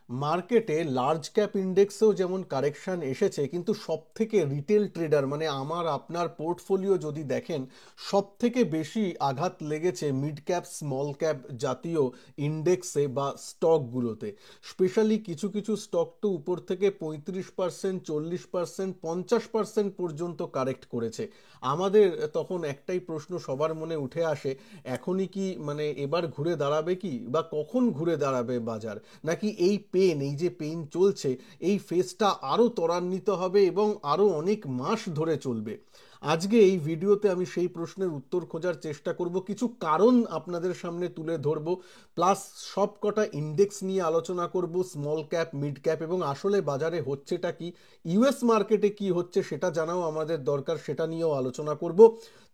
মার্কেটে large cap ইন্ডেক্সেও যেমন correction এসেছে, কিন্তু সব থেকে রিটেল ট্রেডার মানে আমার আপনার পোর্টফোলিও যদি দেখেন, সব থেকে বেশি আঘাত লেগেছে মিড ক্যাপ স্মল ক্যাপ জাতীয় ইন্ডেক্সে বা স্টকগুলোতে। স্পেশালি কিছু কিছু স্টক তো উপর থেকে 35%, 40%, 50% পর্যন্ত কারেক্ট করেছে। আমাদের তখন একটাই প্রশ্ন সবার মনে উঠে আসে, এখনই কি মানে এবার ঘুরে দাঁড়াবে কি, বা কখন ঘুরে দাঁড়াবে বাজার, নাকি এই পেন, এই যে পেন চলছে, এই ফেজটা আরও ত্বরান্বিত হবে এবং আরও অনেক মাস ধরে চলবে। আজকে এই ভিডিওতে আমি সেই প্রশ্নের উত্তর খোঁজার চেষ্টা করব, কিছু কারণ আপনাদের সামনে তুলে ধরব, প্লাস সব কটা ইন্ডেক্স নিয়ে আলোচনা করব, স্মল ক্যাপ, মিড ক্যাপ, এবং আসলে বাজারে হচ্ছেটা কি, ইউএস মার্কেটে কি হচ্ছে সেটা জানাও আমাদের দরকার, সেটা নিয়েও আলোচনা করব।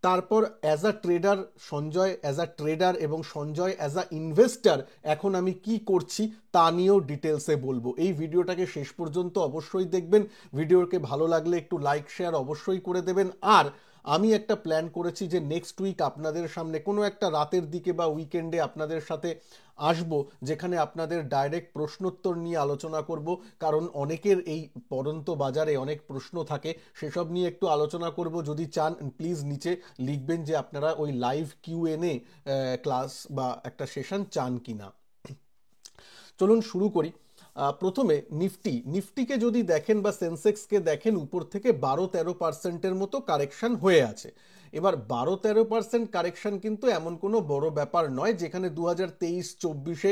তারপর as a trader Sanjay, as a trader এবং সঞ্জয় অ্যাজ আ ইনভেস্টার এখন আমি কি করছি তা নিয়েও ডিটেলসে বলবো। এই ভিডিওটাকে শেষ পর্যন্ত অবশ্যই দেখবেন। ভিডিওকে ভালো লাগলে একটু লাইক শেয়ার অবশ্যই করে দেবেন। আর আমি একটা প্ল্যান করেছি যে নেক্সট উইক আপনাদের সামনে কোনো একটা রাতের দিকে বা উইকেন্ডে আপনাদের সাথে আসব, যেখানে আপনাদের ডাইরেক্ট প্রশ্নোত্তর নিয়ে আলোচনা করব। কারণ অনেকের এই পড়ন্ত বাজারে অনেক প্রশ্ন থাকে, সেসব নিয়ে একটু আলোচনা করব। যদি চান প্লিজ নিচে লিখবেন যে আপনারা ওই লাইভ কিউএনএ ক্লাস বা একটা সেশন চান কিনা। চলুন শুরু করি। প্রথমে নিফটিকে যদি দেখেন বা সেন্সেক্সকে দেখেন, উপর থেকে 12-13% মতো কারেকশন হয়ে আছে। এবার 12-13% কারেকশন কিন্তু এমন কোনো বড় ব্যাপার নয়, যেখানে 2023-24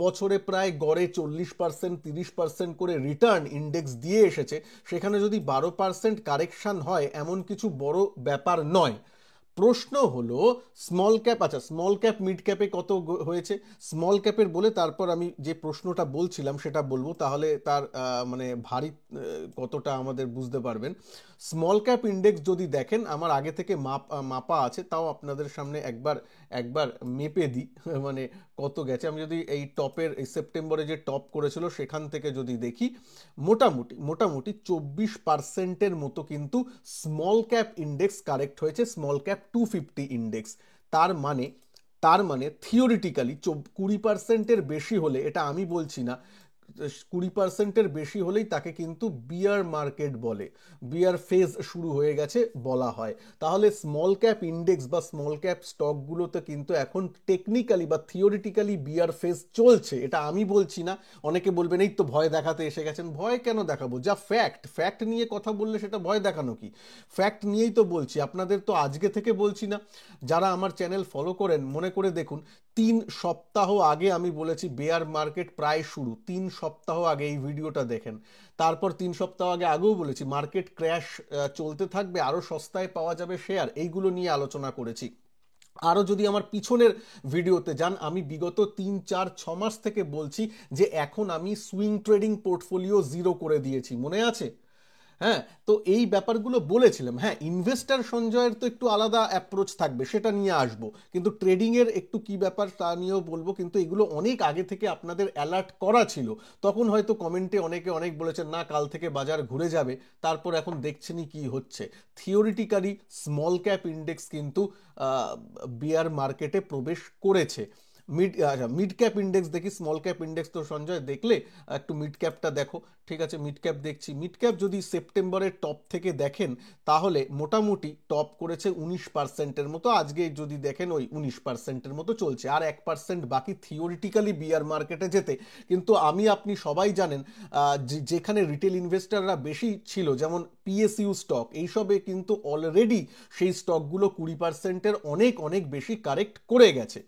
বছরে প্রায় গড়ে 40%, 30% করে রিটার্ন ইন্ডেক্স দিয়ে এসেছে, সেখানে যদি 12% কারেকশন হয় এমন কিছু বড় ব্যাপার নয়। প্রশ্ন হলো স্মল ক্যাপ, আচ্ছা স্মল ক্যাপ মিড ক্যাপে কত হয়েছে, স্মল ক্যাপের বলে তারপর আমি যে প্রশ্নটা বলছিলাম সেটা বলবো, তাহলে তার মানে ভারী কতটা আমাদের বুঝতে পারবেন। স্মল ক্যাপ ইন্ডেক্স যদি দেখেন, আমার আগে থেকে মাপা আছে, তাও আপনাদের সামনে একবার একবার মেপে দিই মানে কত গেছে। আমি যদি এই টপের, এই সেপ্টেম্বরে যে টপ করেছিল সেখান থেকে যদি দেখি, মোটামুটি মোটামুটি 24%-এর মতো কিন্তু স্মল ক্যাপ ইন্ডেক্স কারেক্ট হয়েছে, স্মল ক্যাপ 250 ইন্ডেক্স। তার মানে থিওরিটিক্যালি 20%-এর বেশি হলে, এটা আমি বলছি না, 20%-এর বেশি হলেই তাকে কিন্তু বিয়ার মার্কেট বলে, বিয়ার ফেজ শুরু হয়ে গেছে বলা হয়। তাহলে স্মল ক্যাপ ইন্ডেক্স বা স্মল ক্যাপ স্টকগুলোতে কিন্তু এখন টেকনিক্যালি বা থিওরিটিক্যালি বিয়ার ফেজ চলছে, এটা আমি বলছি না। অনেকে বলবেন এই তো ভয় দেখাতে এসে গেছেন। ভয় কেন দেখাবো, যা ফ্যাক্ট, ফ্যাক্ট নিয়ে কথা বললে সেটা ভয় দেখানো কি, ফ্যাক্ট নিয়েই তো বলছি। আপনাদের তো আজকে থেকে বলছি না, যারা আমার চ্যানেল ফলো করেন মনে করে দেখুন, 3 সপ্তাহ আগে আমি বলেছি বেয়ার মার্কেট প্রায় শুরু, 3 সপ্তাহ আগে এই ভিডিওটা দেখেন। তারপর 3 সপ্তাহ আগেও বলেছি মার্কেট ক্র্যাশ চলতে থাকবে, আরো সস্তায় পাওয়া যাবে শেয়ার, এইগুলো নিয়ে আলোচনা করেছি। আরও যদি আমার পিছনের ভিডিওতে যান, আমি বিগত 3-4-6 মাস থেকে বলছি যে এখন আমি সুইং ট্রেডিং পোর্টফোলিও জিরো করে দিয়েছি, মনে আছে? হ্যাঁ, তো এই ব্যাপারগুলো বলেছিলাম। হ্যাঁ, ইনভেস্টার সঞ্জয়ের তো একটু আলাদা অ্যাপ্রোচ থাকবে, সেটা নিয়ে আসবো, কিন্তু ট্রেডিংয়ের একটু কি ব্যাপার তা নিয়েও বলবো। কিন্তু এগুলো অনেক আগে থেকে আপনাদের অ্যালার্ট করা ছিল। তখন হয়তো কমেন্টে অনেকে অনেক বলেছেন না কাল থেকে বাজার ঘুরে যাবে, তারপর এখন দেখছেনই কি হচ্ছে। থিওরিটিক্যালি স্মল ক্যাপ ইন্ডেক্স কিন্তু বিয়ার মার্কেটে প্রবেশ করেছে। মিড ক্যাপ ইন্ডেক্স দেখি, স্মল ক্যাপ ইন্ডেক্স তো সঞ্জয় দেখলে, একটু মিড ক্যাপটা দেখো। ঠিক আছে, মিড ক্যাপ দেখছি। মিড ক্যাপ যদি সেপ্টেম্বরের টপ থেকে দেখেন, তাহলে মোটামুটি টপ করেছে 19%-এর মতো, আজকে যদি দেখেন ওই 19%-এর মতো চলছে, আর 1% বাকি থিওরিটিক্যালি বিয়ার মার্কেটে যেতে। কিন্তু আমি আপনি সবাই জানেন যেখানে রিটেল ইনভেস্টাররা বেশি ছিল, যেমন পিএসইউ স্টক, এইসবে কিন্তু অলরেডি সেই স্টকগুলো 20%-এর অনেক অনেক বেশি কারেক্ট করে গেছে।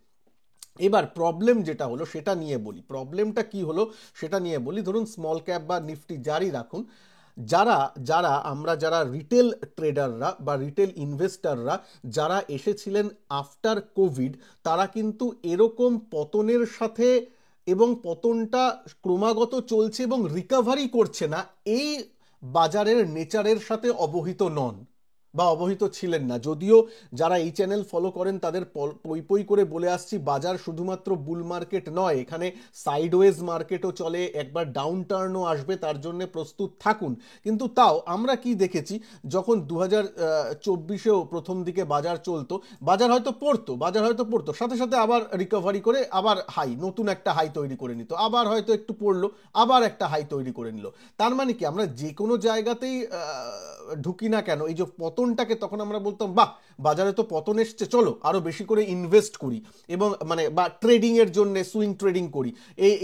এবার প্রবলেম যেটা হলো সেটা নিয়ে বলি, প্রবলেমটা কি হলো সেটা নিয়ে বলি। ধরুন স্মল ক্যাপ বা নিফটি জারি রাখুন, যারা যারা আমরা যারা রিটেল ট্রেডাররা বা রিটেল ইনভেস্টাররা যারা এসেছিলেন আফটার কোভিড, তারা কিন্তু এরকম পতনের সাথে, এবং পতনটা ক্রমাগত চলছে এবং রিকভারি করছে না, এই বাজারের নেচারের সাথে অবহিত নন। বা অবহিত ছিলেন না। যদিও যারা এই চ্যানেল ফলো করেন তাদের পই পই করে বলে আসছি, বাজার শুধুমাত্র বুল মার্কেট নয়, এখানে সাইডওয়েজ মার্কেটও চলে, একবার ডাউন টার্নও আসবে, তার জন্য প্রস্তুত থাকুন। কিন্তু তাও আমরা কি দেখেছি, যখন 2024-এও প্রথম দিকে বাজার চলতো, বাজার হয়তো পড়তো, সাথে সাথে আবার রিকভারি করে আবার হাই, নতুন একটা হাই তৈরি করে নিত, আবার হয়তো একটু পড়লো, আবার একটা হাই তৈরি করে নিল। তার মানে কি, আমরা যে কোনো জায়গাতেই ঢুকি না কেন, এই যে পতনটাকে, তখন আমরা বলতাম বাহ, বাজারে তো পতন এসছে, চলো আরো বেশি করে ইনভেস্ট করি, এবং মানে বা ট্রেডিং এর জন্য সুইং ট্রেডিং করি।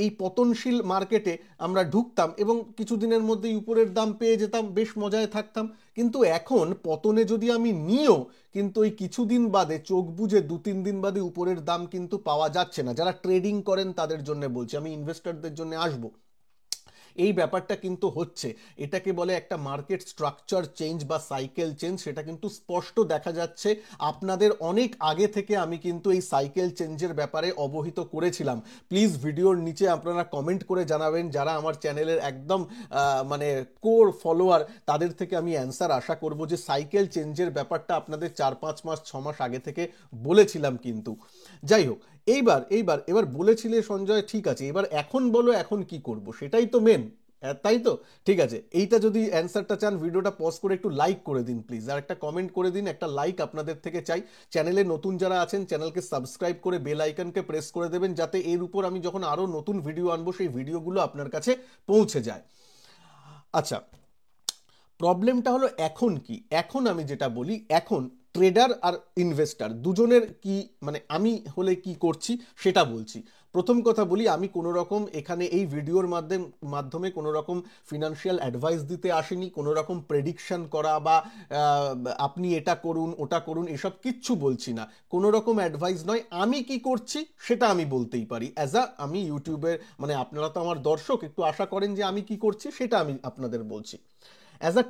এই পতনশীল মার্কেটে আমরা ঢুকতাম এবং কিছুদিনের মধ্যেই উপরের দাম পেয়ে যেতাম, বেশ মজায় থাকতাম। কিন্তু এখন পতনে যদি আমি নিও, কিন্তু ওই কিছুদিন বাদে, চোখ বুঝে 2-3 দিন বাদে উপরের দাম কিন্তু পাওয়া যাচ্ছে না। যারা ট্রেডিং করেন তাদের জন্য বলছি, আমি ইনভেস্টরদের জন্য আসবো। এই ব্যাপারটা কিন্তু হচ্ছে, এটাকে বলে একটা মার্কেট স্ট্রাকচার চেঞ্জ বা সাইকেল চেঞ্জ। সেটা কিন্তু স্পষ্ট দেখা যাচ্ছে। আপনাদের অনেক আগে থেকে আমি কিন্তু এই সাইকেল চেঞ্জের ব্যাপারে অবহিত করেছিলাম। প্লিজ ভিডিওর নিচে আপনারা কমেন্ট করে জানাবেন, যারা আমার চ্যানেলের একদম মানে কোর ফলোয়ার, তাদের থেকে আমি অ্যান্সার আশা করব যে সাইকেল চেঞ্জের ব্যাপারটা আপনাদের 4-5 মাস 6 মাস আগে থেকে বলেছিলাম। কিন্তু যাই হোক, এবার বলেছিলে সঞ্জয়, ঠিক আছে, এবার এখন বলো এখন কি করব, সেটাই তো মেন, তাই তো? ঠিক আছে, এইটা যদি অ্যান্সারটা চান, ভিডিওটা পজ করে একটু লাইক করে দিন প্লিজ, আর একটা কমেন্ট করে দিন, একটা লাইক আপনাদের থেকে চাই। চ্যানেলে নতুন যারা আছেন, চ্যানেলকে সাবস্ক্রাইব করে বেল আইকনকে প্রেস করে দেবেন, যাতে এর উপর আমি যখন আরো নতুন ভিডিও আনবো, সেই ভিডিওগুলো আপনার কাছে পৌঁছে যায়। আচ্ছা, প্রবলেমটা হলো এখন কি, এখন আমি যেটা বলি, এখন ট্রেডার আর ইনভেস্টার দুজনের কি, মানে আমি হলে কি করছি সেটা বলছি। প্রথম কথা বলি, আমি কোনো রকম এখানে এই ভিডিওর মাধ্যমে কোনো রকম ফিনান্সিয়াল অ্যাডভাইস দিতে আসিনি, কোনো রকম প্রেডিকশন করা বা আপনি এটা করুন ওটা করুন এসব কিচ্ছু বলছি না, কোনো রকম অ্যাডভাইস নয়। আমি কি করছি সেটা আমি বলতেই পারি, আমি ইউটিউবের, মানে আপনারা তো আমার দর্শক, একটু আশা করেন যে আমি কি করছি সেটা আমি আপনাদের বলছি। অ্যাজ আ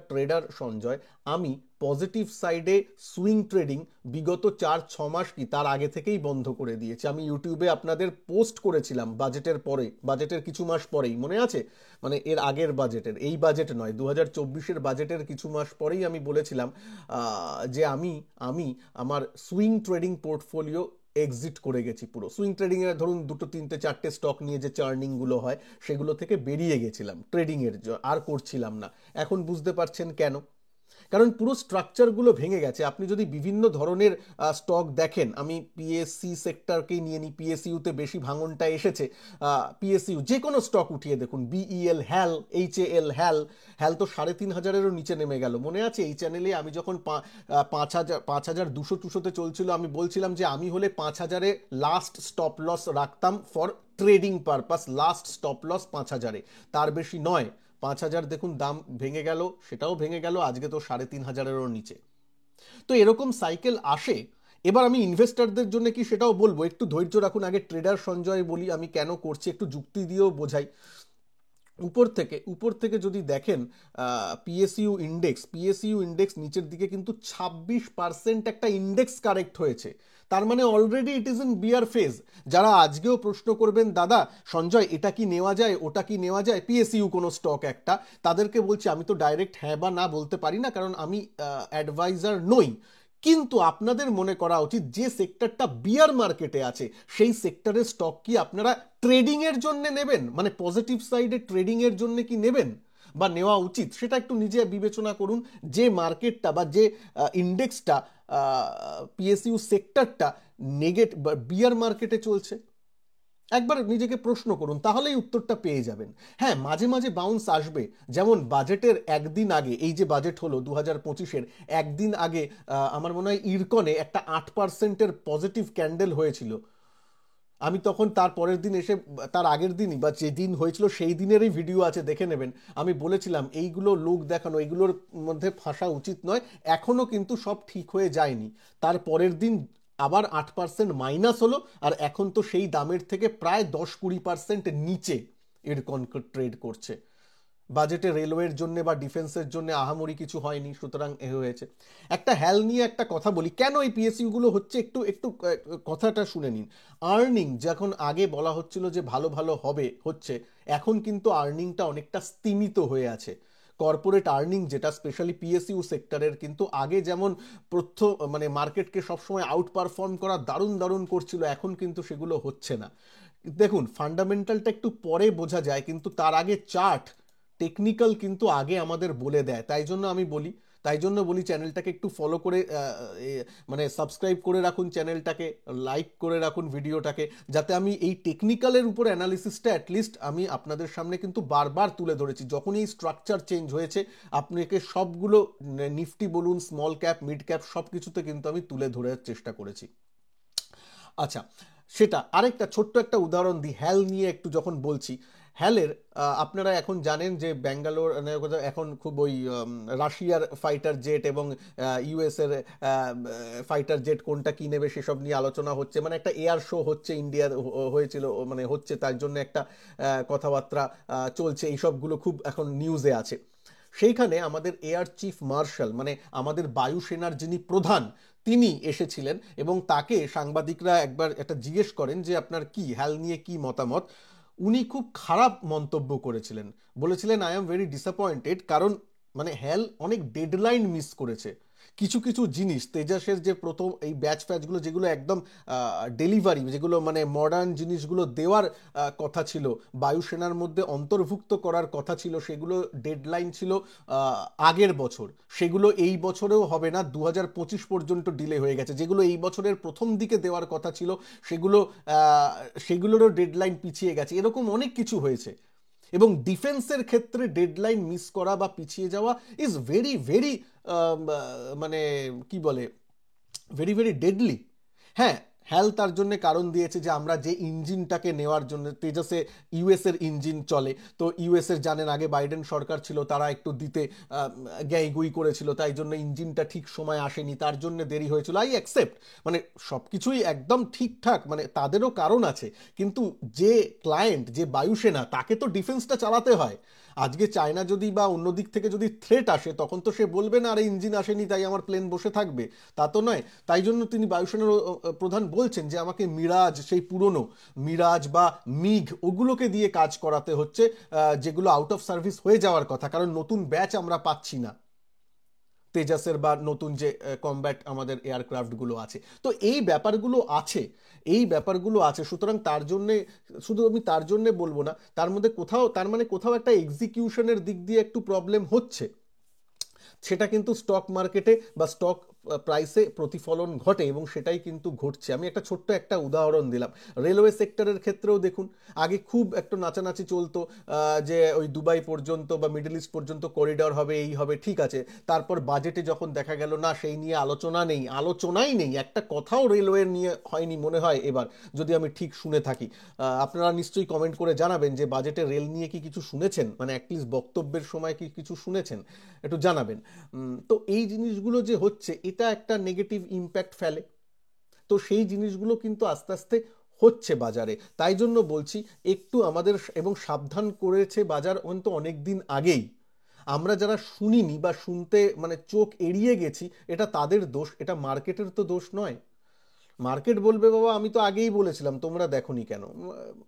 ট্রেডার সঞ্জয়, আমি পজিটিভ সাইডে সুইং ট্রেডিং বিগত 4-6 মাস কি তার আগে থেকেই বন্ধ করে দিয়েছি। আমি ইউটিউবে আপনাদের পোস্ট করেছিলাম বাজেটের পরে, বাজেটের কিছু মাস পরেই, মনে আছে? মানে এর আগের বাজেটের, এই বাজেট নয়, 2024-এর বাজেটের কিছু মাস পরেই আমি বলেছিলাম যে আমি আমার সুইং ট্রেডিং পোর্টফোলিও এক্সিট করে গেছি। পুরো সুইং ট্রেডিং এর ধরুন 2-3-4টে স্টক নিয়ে যে চার্নিং গুলো হয়, সেগুলো থেকে বেরিয়ে গেছিলাম, ট্রেডিং এর আর করছিলাম না। এখন বুঝতে পারছেন কেন? কারণ পুরো স্ট্রাকচারগুলো ভেঙে গেছে। আপনি যদি বিভিন্ন ধরনের স্টক দেখেন, আমি পিএসসি সেক্টরকেই নিয়ে নিই, পিএসইউতে বেশি ভাঙনটা এসেছে। পিএসইউ যে কোনো স্টক উঠিয়ে দেখুন, বিইএল, হ্যাল, এইচএএল, হ্যাল তো 3,500-এরও নিচে নেমে গেল। মনে আছে এই চ্যানেলে আমি যখন 5,200-200-200-তে চলছিল, আমি বলছিলাম যে আমি হলে 5,000-এ লাস্ট স্টপ লস রাখতাম for trading purpose, last stop loss 5,000-এ, তার বেশি নয়। 5,000 দেখুন দাম ভেঙে গেল, সেটাও ভেঙে গেল, আজকে তো 3,500-এরও নিচে। তো এরকম সাইকেল আসে। এবার আমি ইনভেস্টারদের জন্য কি সেটাও বলবো, একটু ধৈর্য রাখুন। আগে ট্রেডার সঞ্জয় বলি আমি কেন করছি, একটু যুক্তি দিয়েও বোঝাই। উপর থেকে যদি দেখেন, পিএসইউ ইন্ডেক্স নিচের দিকে কিন্তু 26% একটা ইন্ডেক্স কারেক্ট হয়েছে। তার মানে already it is in bear phase. যারা আজকেও প্রশ্ন করবেন, দাদা সঞ্জয় এটা কি নেওয়া যায়, ওটা কি নেওয়া যায়, পিএসইউ কোনো স্টক একটা, তাদেরকে বলছি আমি তো ডাইরেক্ট হ্যাঁ বা না বলতে পারি না, কারণ আমি অ্যাডভাইজার নই। কিন্তু আপনাদের মনে করা উচিত, যে সেক্টরটা বিয়ার মার্কেটে আছে, সেই সেক্টরের স্টক কি আপনারা ট্রেডিং এর জন্য নেবেন, মানে পজিটিভ সাইডে ট্রেডিং এর জন্য কি নেবেন বা নেওয়া উচিত, সেটা একটু নিজে বিবেচনা করুন। যে মার্কেটটা বা যে ইন্ডেক্সটা, পিএসইউ সেক্টরটা নেগেটিভ বা বিয়ার মার্কেটে চলছে, একবার নিজেকে প্রশ্ন করুন, তাহলেই উত্তরটা পেয়ে যাবেন। হ্যাঁ, মাঝে মাঝে বাউন্স আসবে, যেমন বাজেটের একদিন আগে, এই যে বাজেট হলো 2025-এর, একদিন আগে আমার মনে হয় ইরকনে একটা 8%-এর পজিটিভ ক্যান্ডেল হয়েছিল। আমি তখন তার পরের দিন এসে, তার আগের দিনই বা যে দিন হয়েছিল সেই দিনেরই ভিডিও আছে, দেখে নেবেন। আমি বলেছিলাম এইগুলো লোক দেখানো, এইগুলোর মধ্যে ফাঁসা উচিত নয়। এখনো কিন্তু সব ঠিক হয়ে যায়নি। তার পরের দিন আবার 8% মাইনাস হলো, আর এখন তো সেই দামের থেকে প্রায় 10-20% নিচে এরকন ট্রেড করছে। বাজেটে রেলওয়ের জন্য বা ডিফেন্সের জন্য আহামরি কিছু হয়নি, সুতরাং এ হয়েছে। একটা হ্যাল নিয়ে একটা কথা বলি, কেন এই পিএসইউ গুলো হচ্ছে, একটু একটু কথাটা শুনে নিন। আর্নিং যখন আগে বলা হচ্ছিল যে ভালো ভালো হবে, হচ্ছে, এখন কিন্তু আর্নিংটা অনেকটা স্তিমিত হয়ে আছে। কর্পোরেট আর্নিং যেটা স্পেশালি পিএসইউ সেক্টরের, কিন্তু আগে যেমন মানে মার্কেটকে সবসময় আউট পারফর্ম করা দারুণ দারুণ করছিল, এখন কিন্তু সেগুলো হচ্ছে না। দেখুন, ফান্ডামেন্টালটা একটু পরে বোঝা যায়, কিন্তু তার আগে চার্ট, টেকনিক্যাল কিন্তু আগে আমাদের বলে দেয়। তাই জন্য বলি চ্যানেলটাকে একটু ফলো করে মানে সাবস্ক্রাইব করে রাখুন চ্যানেলটাকে, লাইক করে রাখুন ভিডিওটাকে, যাতে আমি এই টেকনিক্যালের উপর অ্যানালিসিসটা অ্যাটলিস্ট আমি আপনাদের সামনে কিন্তু বারবার তুলে ধরেছি। যখনই এই স্ট্রাকচার চেঞ্জ হয়েছে আপনাকে সবগুলো, নিফটি বলুন, স্মল ক্যাপ, মিড ক্যাপ, সব কিছুতে কিন্তু আমি তুলে ধরার চেষ্টা করেছি। আচ্ছা, সেটা আরেকটা ছোট্ট একটা উদাহরণ দিই হ্যাল নিয়ে একটু যখন বলছি। হ্যালের আপনারা এখন জানেন যে ব্যাঙ্গালোর এখন খুব ওই রাশিয়ার ফাইটার জেট এবং ইউএস এর ফাইটার জেট কোনটা কি নেবে সেসব নিয়ে আলোচনা হচ্ছে, মানে একটা এয়ার শো হচ্ছে ইন্ডিয়ার, হয়েছিল, মানে হচ্ছে, তার জন্য একটা কথাবার্তা চলছে, এইসবগুলো খুব এখন নিউজে আছে। সেইখানে আমাদের এয়ার চিফ মার্শাল, মানে আমাদের বায়ুসেনার যিনি প্রধান, তিনি এসেছিলেন এবং তাকে সাংবাদিকরা একবার একটা জিজ্ঞেস করেন যে আপনার কি হ্যাল নিয়ে কি মতামত। উনি খুব খারাপ মন্তব্য করেছিলেন, বলেছিলেন আই এম ভেরি ডিসঅ্যাপয়েন্টেড, কারণ মানে হ্যাল অনেক ডেডলাইন মিস করেছে। কিছু কিছু জিনিস তেজাসের যে প্রথম এই ব্যাচ ফ্যাচগুলো, যেগুলো একদম ডেলিভারি, যেগুলো মানে মডার্ন জিনিসগুলো দেওয়ার কথা ছিল, বায়ুসেনার মধ্যে অন্তর্ভুক্ত করার কথা ছিল, সেগুলো ডেডলাইন ছিল আগের বছর, সেগুলো এই বছরেও হবে না, 2025 পর্যন্ত ডিলে হয়ে গেছে। যেগুলো এই বছরের প্রথম দিকে দেওয়ার কথা ছিল সেগুলো সেগুলোরও ডেডলাইন পিছিয়ে গেছে। এরকম অনেক কিছু হয়েছে। এবং ডিফেন্সের ক্ষেত্রে ডেডলাইন মিস করা বা পিছিয়ে যাওয়া ইজ ভেরি ভেরি, মানে কি বলে, ভেরি ভেরি ডেডলি। হ্যাঁ, হ্যাল তার জন্য কারণ দিয়েছে যে আমরা যে ইঞ্জিনটাকে নেওয়ার জন্য, তেজাসে ইউএস এর ইঞ্জিন চলে, তো ইউএস এর জানেন আগে বাইডেন সরকার ছিল, তারা একটু দিতে গ্যাঁইগুই করেছিল, তাই জন্য ইঞ্জিনটা ঠিক সময় আসেনি, তার জন্য দেরি হয়েছিল। আই অ্যাকসেপ্ট, মানে সব কিছুই একদম ঠিকঠাক, মানে তাদেরও কারণ আছে, কিন্তু যে ক্লায়েন্ট, যে বায়ুসেনা, তাকে তো ডিফেন্সটা চালাতে হয়। আজকে চায়না যদি বা অন্য দিক থেকে যদি থ্রেট আসে, তখন তো সে বলবে না আরে ইঞ্জিন আসেনি তাই আমার প্লেন বসে থাকবে, তা তো নয়। তাই জন্য তিনি বায়ুসেনার প্রধান বলছেন যে আমাকে মিরাজ, সেই পুরনো মিরাজ বা মিগ, ওগুলোকে দিয়ে কাজ করাতে হচ্ছে, যেগুলো আউট অফ সার্ভিস হয়ে যাওয়ার কথা, কারণ নতুন ব্যাচ আমরা পাচ্ছি না তেজাসের, বা নতুন যে কমব্যাট আমাদের এয়ারক্রাফটগুলো আছে। তো এই ব্যাপারগুলো আছে, সুতরাং তার জন্যে, শুধু আমি তার জন্যে বলবো না, তার মধ্যে কোথাও, তার মানে কোথাও একটা এক্সিকিউশনের দিক দিয়ে একটু প্রবলেম হচ্ছে, সেটা কিন্তু স্টক মার্কেটে বা স্টক প্রাইসে প্রতিফলন ঘটে, এবং সেটাই কিন্তু ঘটছে। আমি একটা ছোট্ট একটা উদাহরণ দিলাম। রেলওয়ে সেক্টরের ক্ষেত্রেও দেখুন, আগে খুব একটা নাচানাচি চলতো যে ওই দুবাই পর্যন্ত বা মিডল ইস্ট পর্যন্ত করিডর হবে, এই হবে, ঠিক আছে। তারপর বাজেটে যখন দেখা গেল না, সেই নিয়ে আলোচনাই নেই, একটা কথাও রেলওয়ে নিয়ে হয়নি মনে হয় এবার, যদি আমি ঠিক শুনে থাকি। আপনারা নিশ্চয়ই কমেন্ট করে জানাবেন যে বাজেটে রেল নিয়ে কি কিছু শুনেছেন, মানে অ্যাটলিস্ট বক্তব্যের সময় কি কিছু শুনেছেন, একটু জানাবেন। তো এই জিনিসগুলো যে হচ্ছে, এটা একটা নেগেটিভ ইম্প্যাক্ট ফেলে। তো সেই জিনিসগুলো কিন্তু আস্তে আস্তে হচ্ছে বাজারে। তাই জন্য বলছি একটু আমাদের, এবং সাবধান করেছে বাজার অন্ত অনেক দিন আগেই। আমরা যারা শুনিনি বা শুনতে মানে চোখ এড়িয়ে গেছি, এটা তাদের দোষ, এটা মার্কেটের তো দোষ নয়। মার্কেট বলবে বাবা আমি তো আগেই বলেছিলাম, তোমরা দেখোনি কেন।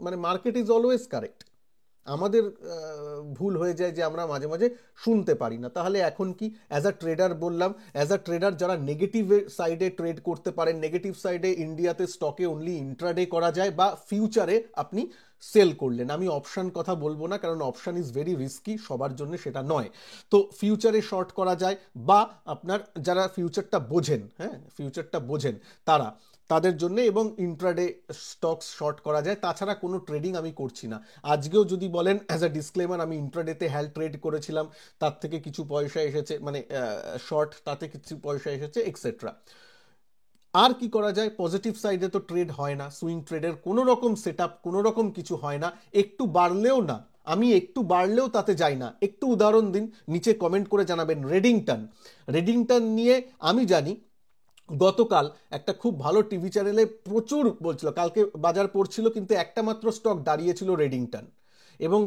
মানে মার্কেট ইজ অলওয়েজ কারেক্ট। আমাদের ভুল হয়ে যায় যে আমরা মাঝে মাঝে শুনতে পারি না। তাহলে এখন কি, অ্যাজ আ ট্রেডার বললাম, অ্যাজ আ ট্রেডার যারা নেগেটিভ সাইডে ট্রেড করতে পারেন, নেগেটিভ সাইডে ইন্ডিয়াতে স্টকে অনলি ইন্ট্রাডে করা যায়, বা ফিউচারে আপনি সেল করলেন, আমি অপশান কথা বলবো না, কারণ অপশান ইজ ভেরি রিস্কি, সবার জন্য সেটা নয়। তো ফিউচারে শর্ট করা যায়, বা আপনার যারা ফিউচারটা বোঝেন, হ্যাঁ ফিউচারটা বোঝেন তারা, তাদের জন্য, এবং ইন্ট্রাডে স্টকস শর্ট করা যায়। তাছাড়া কোনো ট্রেডিং আমি করছি না। আজকেও যদি বলেন অ্যাজ আ ডিসক্লেমার, আমি ইন্ট্রাডেতে হ্যাল ট্রেড করেছিলাম, তার থেকে কিছু পয়সা এসেছে, মানে শর্ট, তাতে কিছু পয়সা এসেছে, এক্সেট্রা। আর কি করা যায়, পজিটিভ সাইডে তো ট্রেড হয় না, সুইং ট্রেডের কোনো রকম সেট আপ, কোনো রকম কিছু হয় না, একটু বাড়লেও না, আমি একটু বাড়লেও তাতে যাই না। একটু উদাহরণ দিন, নিচে কমেন্ট করে জানাবেন। রেডিংটন নিয়ে আমি জানি গতকাল একটা খুব ভালো টিভি চ্যানেলে প্রচুর বলছিল, কালকে বাজার পড়ছিল কিন্তু একটা মাত্র স্টক দাঁড়িয়েছিল, রেডিংটন, এবং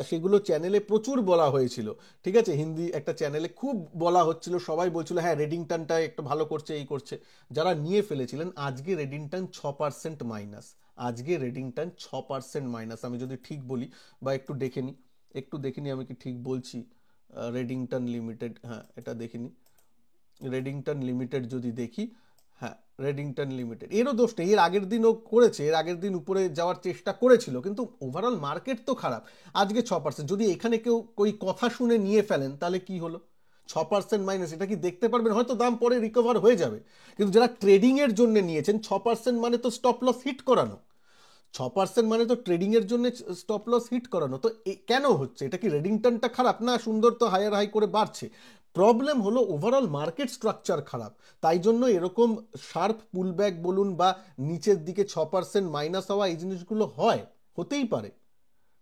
সেগুলো চ্যানেলে প্রচুর বলা হয়েছিল, ঠিক আছে, হিন্দি একটা চ্যানেলে খুব বলা হচ্ছিল, সবাই বলছিল হ্যাঁ রেডিংটনটা একটু ভালো করছে, এই করছে। যারা নিয়ে ফেলেছিলেন, আজকে রেডিংটন 6% মাইনাস, আজকে রেডিংটন 6% মাইনাস, আমি যদি ঠিক বলি, বা একটু দেখে নিই আমি কি ঠিক বলছি। রেডিংটন লিমিটেড, হ্যাঁ এটা দেখিনি, রেডিংটন লিমিটেড যদি দেখি, হ্যাঁ রেডিংটন লিমিটেড, এরও দোষ নেই, এর আগের দিনও করেছে, এর আগের দিন উপরে যাওয়ার চেষ্টা করেছিল, কিন্তু ওভারঅল মার্কেট তো খারাপ। আজকে 6%, যদি এখানে কেউ ওই কথা শুনে নিয়ে ফেলেন তাহলে কি হলো, 6% মাইনাস, এটা কি দেখতে পারবেন? হয়তো দাম পরে রিকভার হয়ে যাবে, কিন্তু যারা ট্রেডিংয়ের জন্য নিয়েছেন 6% মানে তো স্টপ লস হিট করানো, 6% মানে তো ট্রেডিংয়ের জন্য স্টপ লস হিট করানো। তো কেন হচ্ছে এটা? কি রেডিংটনটা খারাপ? না, সুন্দর তো হায়ার হাই করে বাড়ছে। প্রবলেম হলো ওভারঅল মার্কেট স্ট্রাকচার খারাপ, তাই জন্য এরকম শার্প পুলব্যাক বলুন বা নিচের দিকে 6% মাইনাস হওয়া, এই জিনিসগুলো হয়, হতেই পারে।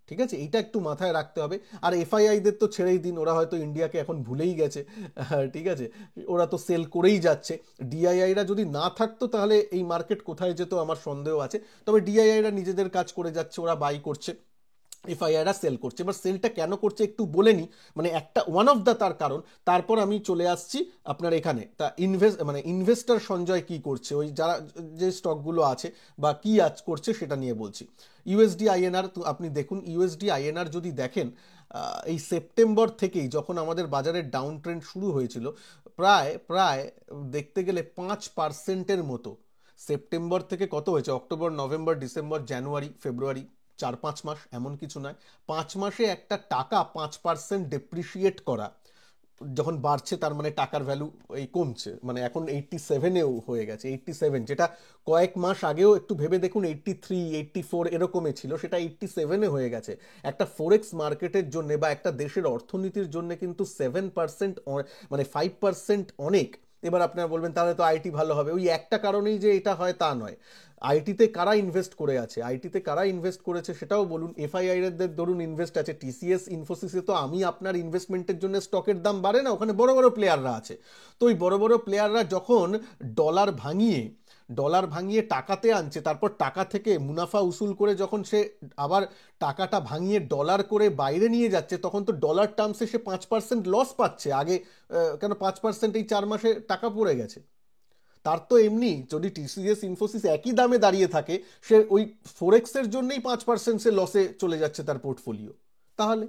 ঠিক আছে, এইটা একটু মাথায় রাখতে হবে। আর এফআইআইদের তো ছেড়েই দিন, ওরা হয়তো ইন্ডিয়াকে এখন ভুলেই গেছে, ঠিক আছে, ওরা তো সেল করেই যাচ্ছে। ডিআইআইরা যদি না থাকতো তাহলে এই মার্কেট কোথায় যেত আমার সন্দেহ আছে, তবে ডিআইআইরা নিজেদের কাজ করে যাচ্ছে, ওরা বাই করছে, এফআইআররা সেল করছে। এবার সেলটা কেন করছে একটু বলে নি, মানে একটা ওয়ান অফ দ্য তার কারণ, তারপর আমি চলে আসছি আপনার এখানে। তা ইনভেস্টর সঞ্জয় কি করছে, ওই যারা যে স্টকগুলো আছে বা কি আজ করছে সেটা নিয়ে বলছি। ইউএসডি আইএনআর আপনি দেখুন, ইউএসডি আইএনআর যদি দেখেন, এই সেপ্টেম্বর থেকেই যখন আমাদের বাজারের ডাউন ট্রেন্ড শুরু হয়েছিল, প্রায় প্রায় দেখতে গেলে 5%-এর মতো, সেপ্টেম্বর থেকে কত হয়েছে, অক্টোবর, নভেম্বর, ডিসেম্বর, জানুয়ারি, ফেব্রুয়ারি, 4-5 মাস, এমন কিছু নয়, 5 মাসে একটা টাকা 5% ডেপ্রিসিয়েট করা, যখন বাড়ছে তার মানে টাকার ভ্যালু এই কমছে, মানে এখন 87-এও হয়ে গেছে, 87, যেটা কয়েক মাস আগেও একটু ভেবে দেখুন 83, 84 এরকমই ছিল, সেটা 87-এ হয়ে গেছে। একটা ফরেক্স মার্কেটের জন্য বা একটা দেশের অর্থনীতির জন্য কিন্তু 7%, মানে 5% অনেক। এবার আপনারা বলবেন তাহলে তো আইটি ভালো হবে, ওই একটা কারণেই যে এটা হয় তা নয়। আইটিতে কারা ইনভেস্ট করে আছে, আইটিতে কারা ইনভেস্ট করেছে সেটাও বলুন। এফআইআইদের ধরুন ইনভেস্ট আছে, টিসিএস ইনফোসিসে তো আমি আপনার ইনভেস্টমেন্টের জন্য স্টকের দাম বাড়ে না, ওখানে বড় বড় প্লেয়াররা আছে। তো ওই বড় বড় প্লেয়াররা যখন ডলার ভাঙিয়ে ডলার ভাঙিয়ে টাকাতে আনছে, তারপর টাকা থেকে মুনাফা উসুল করে যখন সে আবার টাকাটা ভাঙিয়ে ডলার করে বাইরে নিয়ে যাচ্ছে, তখন তো ডলার টার্মসে সে 5% লস পাচ্ছে। আগে কেন 5% এই 4 মাসে টাকা পড়ে গেছে? তার তো এমনি যদি টিসিএস ইনফোসিস একই দামে দাঁড়িয়ে থাকে, সে ওই ফোরেক্সের জন্যই 5% সে লসে চলে যাচ্ছে তার পোর্টফোলিও। তাহলে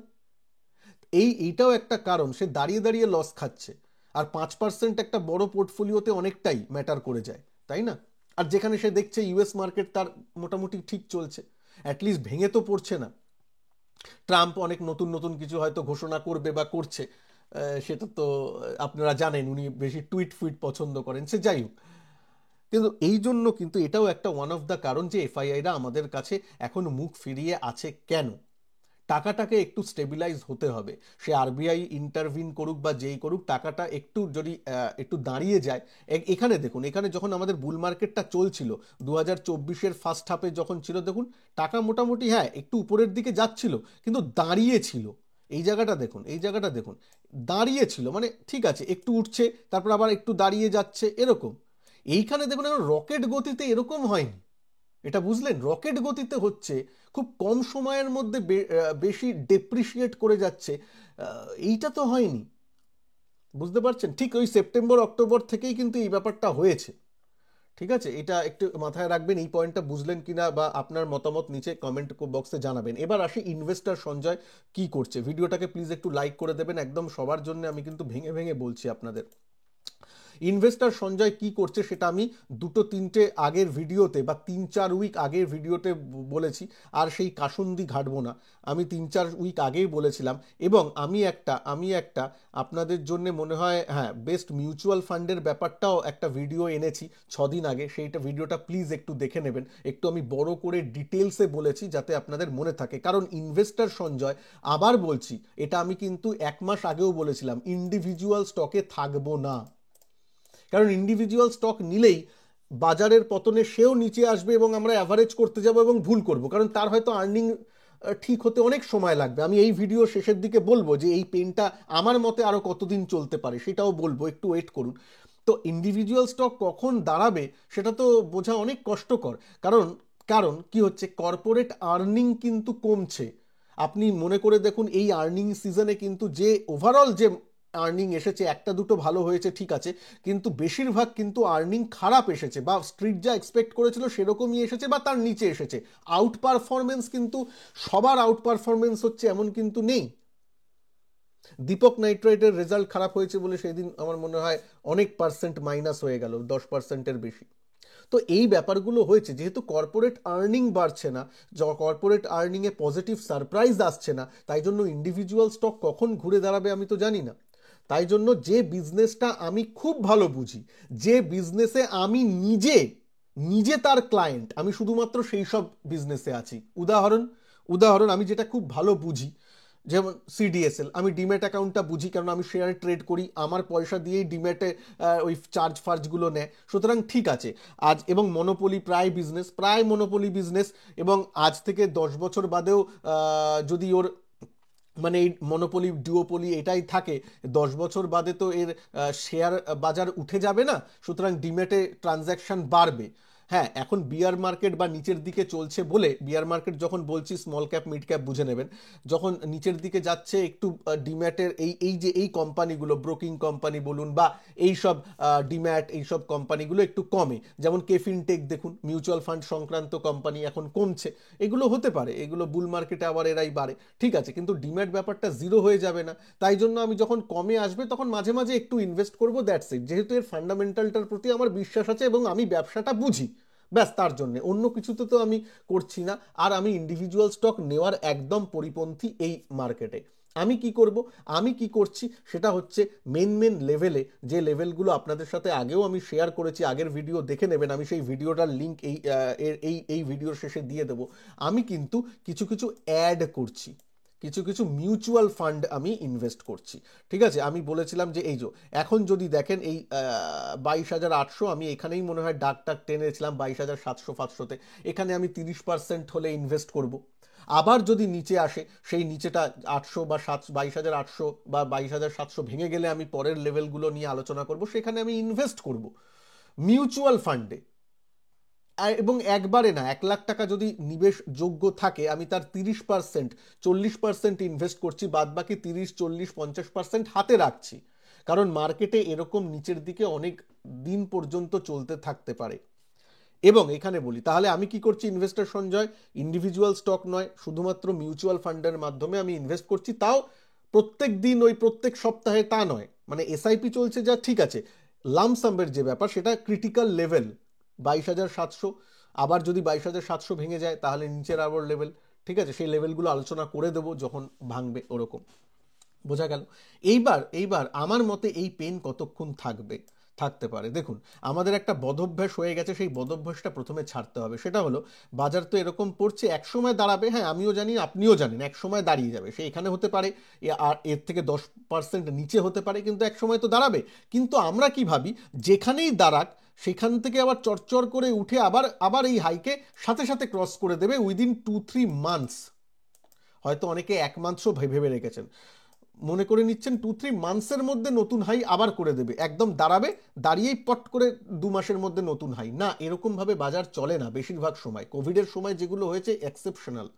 এইটাও একটা কারণ, সে দাঁড়িয়ে দাঁড়িয়ে লস খাচ্ছে। আর 5% একটা বড় পোর্টফোলিওতে অনেকটাই ম্যাটার করে যায়, তাই না? আর যেখানে সে দেখছে ইউএস মার্কেট তার মোটামুটি ঠিক চলছে, অ্যাটলিস্ট ভেঙে তো পড়ছে না। ট্রাম্প অনেক নতুন নতুন কিছু হয়তো ঘোষণা করবে বা করছে, সেটা তো আপনারা জানেন, উনি বেশি টুইট ফুইট পছন্দ করেন, সে যাই হোক। কিন্তু এই জন্য কিন্তু এটাও একটা ওয়ান অফ দ্য কারণ যে এফআইআইরা আমাদের কাছে এখন মুখ ফিরিয়ে আছে কেন। টাকাটাকে একটু স্টেবিলাইজ হতে হবে, সে আরবিআই ইন্টারভিন করুক বা যেই করুক, টাকাটা একটু যদি একটু দাঁড়িয়ে যায়। এখানে দেখুন, এখানে যখন আমাদের বুল মার্কেটটা চলছিল 2024-এর ফার্স্ট হাফে যখন ছিল, দেখুন টাকা মোটামুটি হ্যাঁ একটু উপরের দিকে যাচ্ছিল, কিন্তু দাঁড়িয়ে ছিল। এই জায়গাটা দেখুন, এই জায়গাটা দেখুন, দাঁড়িয়ে ছিল, মানে ঠিক আছে একটু উঠছে তারপর আবার একটু দাঁড়িয়ে যাচ্ছে এরকম। এইখানে দেখুন এখন রকেট গতিতে এরকম হয়নি, এটা বুঝলেন? রকেট গতিতে হচ্ছে, খুব কম সময়ের মধ্যে বেশি ডেপ্রিসিয়েট করে যাচ্ছে, এইটা তো হয়নি। বুঝতে পারছেন? ঠিক ওই সেপ্টেম্বর অক্টোবর থেকেই কিন্তু এই ব্যাপারটা হয়েছে। ঠিক আছে, এটা একটু মাথায় রাখবেন, এই পয়েন্টটা বুঝলেন কিনা বা আপনার মতামত নিচে কমেন্ট বক্সে জানাবেন। এবার আসি ইনভেস্টর সঞ্জয় কি করছে। ভিডিওটাকে প্লিজ একটু লাইক করে দেবেন, একদম সবার জন্য আমি কিন্তু ভেঙে ভেঙে বলছি আপনাদের। ইনভেস্টর সঞ্জয় কি করছে সেটা আমি 2-3টে আগের ভিডিওতে বা 3-4 উইক আগের ভিডিওতে বলেছি, আর সেই কাসুন্দি ঘাটবো না। আমি 3-4 উইক আগেই বলেছিলাম, এবং আমি একটা আপনাদের জন্য মনে হয় হ্যাঁ বেস্ট মিউচুয়াল ফান্ডের ব্যাপারটাও একটা ভিডিও এনেছি 6 দিন আগে, সেইটা ভিডিওটা প্লিজ একটু দেখে নেবেন। একটু আমি বড় করে ডিটেলসে বলেছি যাতে আপনাদের মনে থাকে, কারণ ইনভেস্টর সঞ্জয়, আবার বলছি, এটা আমি কিন্তু 1 মাস আগেও বলেছিলাম, ইন্ডিভিজুয়াল স্টকে থাকবো না। কারণ ইন্ডিভিজুয়াল স্টক নিলেই বাজারের পতনে সেও নিচে আসবে এবং আমরা অ্যাভারেজ করতে যাব এবং ভুল করব, কারণ তার হয়তো আর্নিং ঠিক হতে অনেক সময় লাগবে। আমি এই ভিডিও শেষের দিকে বলবো যে এই পেনটা আমার মতে আরও কতদিন চলতে পারে, সেটাও বলবো, একটু ওয়েট করুন। তো ইন্ডিভিজুয়াল স্টক কখন দাঁড়াবে সেটা তো বোঝা অনেক কষ্টকর, কারণ কারণ কি হচ্ছে, কর্পোরেট আর্নিং কিন্তু কমছে। আপনি মনে করে দেখুন, এই আর্নিং সিজনে কিন্তু যে ওভারঅল যে আর্নিং এসেছে, একটা দুটো ভালো হয়েছে ঠিক আছে, কিন্তু বেশিরভাগ কিন্তু আর্নিং খারাপ এসেছে, বা স্ট্রিট যা এক্সপেক্ট করেছিল সেরকমই এসেছে বা তার নিচে এসেছে। আউট পারফরমেন্স কিন্তু সবার আউট পারফরমেন্স হচ্ছে এমন কিন্তু নেই। দীপক নাইট্রাইটের রেজাল্ট খারাপ হয়েছে বলে সেদিন আমার মনে হয় অনেক পার্সেন্ট মাইনাস হয়ে গেল, 10%-এর বেশি। তো এই ব্যাপারগুলো হয়েছে যেহেতু কর্পোরেট আর্নিং বাড়ছে না, কর্পোরেট আর্নিংয়ে পজিটিভ সারপ্রাইজ আসছে না, তাই জন্য ইন্ডিভিজুয়াল স্টক কখন ঘুরে দাঁড়াবে আমি তো জানি না। তাই জন্য যে বিজনেসটা আমি খুব ভালো বুঝি, যে বিজনেসে আমি নিজে নিজে তার ক্লায়েন্ট, আমি শুধুমাত্র সেই সব বিজনেসে আছি। উদাহরণ উদাহরণ আমি যেটা খুব ভালো বুঝি, যেমন সিডিএসএল, আমি ডিম্যাট অ্যাকাউন্টটা বুঝি কারণ আমি শেয়ার ট্রেড করি, আমার পয়সা দিয়েই ডিম্যাটে ওই চার্জ ফার্জগুলো নেয়, সুতরাং ঠিক আছে। আজ এবং মনোপলি প্রায় মনোপলি বিজনেস, এবং আজ থেকে 10 বছর বাদেও যদি ওর মানে এই মনোপলি ডিওপলি এটাই থাকে, 10 বছর বাদে তো এর শেয়ার বাজার উঠে যাবে না, সুতরাং ডিমেটে ট্রানজ্যাকশন বাড়বে। হ্যাঁ, এখন বিয়ার মার্কেট বা নিচের দিকে চলছে বলে, বিয়ার মার্কেট যখন বলছি স্মল ক্যাপ মিড ক্যাপ বুঝে নেবেন, যখন নিচের দিকে যাচ্ছে একটু ডিম্যাটের এই যে এই কোম্পানিগুলো, ব্রোকিং কোম্পানি বলুন বা এই সব ডিম্যাট এই সব কোম্পানিগুলো একটু কমে, যেমন কেফিনটেক দেখুন, মিউচুয়াল ফান্ড সংক্রান্ত কোম্পানি এখন কমছে। এগুলো হতে পারে, এগুলো বুল মার্কেটে আবার এরাই বাড়ে, ঠিক আছে, কিন্তু ডিম্যাট ব্যাপারটা জিরো হয়ে যাবে না। তাই জন্য আমি যখন কমে আসবে তখন মাঝে মাঝে একটু ইনভেস্ট করবো, দ্যাটস ইট। যেহেতু এর ফান্ডামেন্টালটার প্রতি আমার বিশ্বাস আছে এবং আমি ব্যবসাটা বুঝি, ব্যাস, তার জন্য অন্য কিছুতে তো আমি করছি না। আর আমি ইন্ডিভিজুয়াল স্টক নেওয়ার একদম পরিপন্থী এই মার্কেটে। আমি কি করব, আমি কি করছি সেটা হচ্ছে মেন লেভেলে, যে লেভেলগুলো আপনাদের সাথে আগেও আমি শেয়ার করেছি, আগের ভিডিও দেখে নেবেন, আমি সেই ভিডিওটার লিঙ্ক এই ভিডিওর শেষে দিয়ে দেবো। আমি কিন্তু কিছু কিছু অ্যাড করছি, কিছু কিছু মিউচুয়াল ফান্ড আমি ইনভেস্ট করছি, ঠিক আছে। আমি বলেছিলাম যে এই যে এখন যদি দেখেন এই 22,800, আমি এখানেই মনে হয় ডাক টাক টেনেছিলাম 22,700-500-তে, এখানে আমি 30% হলে ইনভেস্ট করব। আবার যদি নিচে আসে, সেই নিচেটা 800 বা 22,800 বা 22,700 ভেঙে গেলে আমি পরের লেভেলগুলো নিয়ে আলোচনা করব, সেখানে আমি ইনভেস্ট করব মিউচুয়াল ফান্ডে। এবং একবারে না, 1,00,000 টাকা যদি নিবেশ যোগ্য থাকে, আমি তার 30%, 40% ইনভেস্ট করছি, বাদ বাকি 30, 40, 50% হাতে রাখছি, কারণ মার্কেটে এরকম নিচের দিকে অনেক দিন পর্যন্ত চলতে থাকতে পারে। এবং এখানে বলি তাহলে আমি কি করছি, ইনভেস্টর সঞ্জয় ইন্ডিভিজুয়াল স্টক নয়, শুধুমাত্র মিউচুয়াল ফান্ডের মাধ্যমে আমি ইনভেস্ট করছি, তাও প্রত্যেক দিন ওই প্রত্যেক সপ্তাহে তা নয়, মানে এসআইপি চলছে যা, ঠিক আছে, লামসামের যে ব্যাপার সেটা ক্রিটিক্যাল লেভেল 22,700, আবার যদি 22,700 ভেঙে যায় তাহলে নিচের আবার লেভেল, ঠিক আছে, সেই লেভেলগুলো আলোচনা করে দেবো যখন ভাঙবে, ওরকম, বোঝা গেল। এইবার আমার মতে এই পেন কতক্ষণ থাকতে পারে, দেখুন, আমাদের একটা বদভ্যাস হয়ে গেছে, সেই বদভ্যাসটা প্রথমে ছাড়তে হবে। সেটা হলো, বাজার তো এরকম পড়ছে, এক সময় দাঁড়াবে, হ্যাঁ আমিও জানি আপনিও জানেন, এক সময় দাঁড়িয়ে যাবে, সে এখানে হতে পারে, আর এর থেকে 10% নিচে হতে পারে, কিন্তু এক সময় তো দাঁড়াবে। কিন্তু আমরা কি ভাবি, যেখানেই দাঁড়াক সেখান থেকে আবার চরচর করে উঠে আবার আবার এই হাইকে সাথে সাথে ক্রস করে দেবে উইদিন 2-3 মান্থস, হয়তো অনেকে 1 মান্থও ভেবে রেখেছেন, মনে করে নিচ্ছেন 2-3 মান্থসের মধ্যে নতুন হাই আবার করে দেবে, একদম দাঁড়াবে, দাঁড়িয়েই পট করে 2 মাসের মধ্যে নতুন হাই, না, এরকম ভাবে বাজার চলে না বেশিরভাগ সময়। কোভিডের সময় যেগুলো হয়েছে এক্সেপশনাল,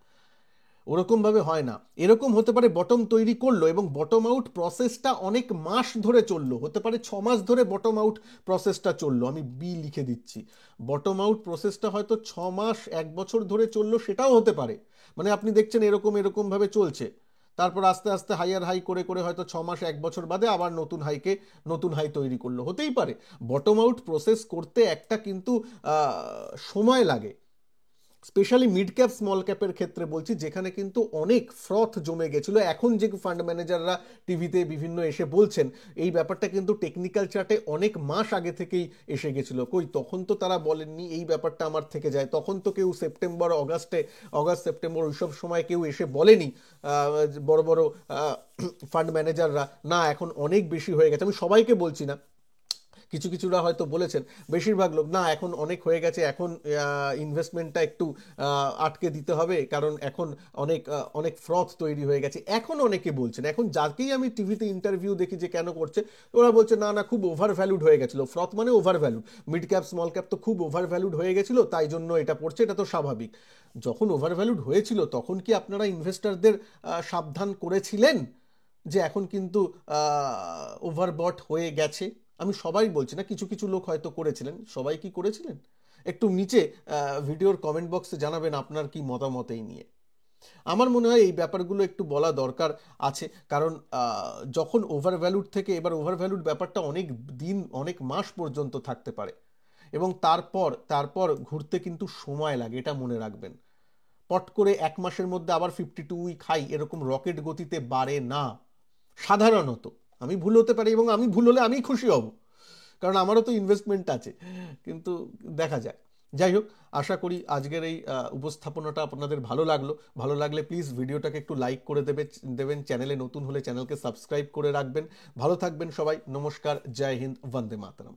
ওরকম ভাবে হয় না। এরকম হতে পারে বটম তৈরি করলো এবং বটম আউট প্রসেসটা অনেক মাস ধরে চললো, হতে পারে 6 মাস ধরে বটম আউট প্রসেসটা চললো, আমি বি লিখে দিচ্ছি, বটম আউট প্রসেসটা হয়তো 6 মাস 1 বছর ধরে চললো, সেটাও হতে পারে। মানে আপনি দেখছেন এরকম ভাবে চলছে, তারপর আস্তে আস্তে হাইয়ার হাই করে করে হয়তো 6 মাস 1 বছর বাদে আবার নতুন হাই তৈরি করলো, হতেই পারে। বটম আউট প্রসেস করতে একটা কিন্তু সময় লাগে, স্পেশালি মিড ক্যাপ স্মল ক্যাপের ক্ষেত্রে বলছি, যেখানে কিন্তু অনেক ফ্রথ জমে গেছিল। এখন যে ফান্ড ম্যানেজাররা টিভিতে বিভিন্ন এসে বলছেন, এই ব্যাপারটা কিন্তু টেকনিক্যাল চার্টে অনেক মাস আগে থেকেই এসে গেছিল, কই তখন তো তারা বলেননি এই ব্যাপারটা আমার থেকে যায়, তখন তো কেউ অগস্ট সেপ্টেম্বর ওইসব সময় কেউ এসে বলেনি বড় বড় ফান্ড ম্যানেজাররা, না এখন অনেক বেশি হয়ে গেছে। আমি সবাইকে বলছি না, কিছুরা হয়তো বলেছেন, বেশিরভাগ লোক না এখন অনেক হয়ে গেছে, এখন ইনভেস্টমেন্টটা একটু আটকে দিতে হবে, কারণ এখন অনেক ফ্রথ তৈরি হয়ে গেছে, এখন অনেকে বলছেন। এখন যাকেই আমি টিভিতে ইন্টারভিউ দেখি যে কেন করছে, ওরা বলছে না খুব ওভার ভ্যালুড হয়ে গেছিল, ফ্রথ মানে over valued, mid cap small cap তো খুব ওভার ভ্যালুড হয়ে গেছিল, তাই জন্য এটা পড়ছে, এটা তো স্বাভাবিক। যখন ওভার ভ্যালুড হয়েছিল তখন কি আপনারা ইনভেস্টরদের সাবধান করেছিলেন যে এখন কিন্তু ওভারবট হয়ে গেছে? আমি সবাই বলছি না, কিছু লোক হয়তো করেছিলেন, সবাই কি করেছিলেন? একটু নিচে ভিডিওর কমেন্ট বক্সে জানাবেন আপনার কি মতামত এই নিয়ে। আমার মনে হয় এই ব্যাপারগুলো একটু বলা দরকার আছে, কারণ যখন ওভার ভ্যালুড থেকে এবার ওভার ভ্যালুড ব্যাপারটা অনেক দিন অনেক মাস পর্যন্ত থাকতে পারে, এবং তারপর তারপর ঘুরতে কিন্তু সময় লাগে, এটা মনে রাখবেন। পট করে 1 মাসের মধ্যে আবার 52 উইক হাই এরকম রকেট গতিতে বাড়ে না সাধারণত। আমি ভুল হতে পারি, এবং আমি ভুল হলে আমি খুশি হব, কারণ আমারও তো ইনভেস্টমেন্ট আছে। কিন্তু দেখা যায়। যাই হোক, আশা করি আজকের এই উপস্থাপনাটা আপনাদের ভালো লাগলো। ভালো লাগলে প্লিজ ভিডিওটাকে একটু লাইক করে দেবেন, চ্যানেলে নতুন হলে চ্যানেলকে সাবস্ক্রাইব করে রাখবেন। ভালো থাকবেন সবাই, নমস্কার, জয় হিন্দ, বন্দে মাতরম।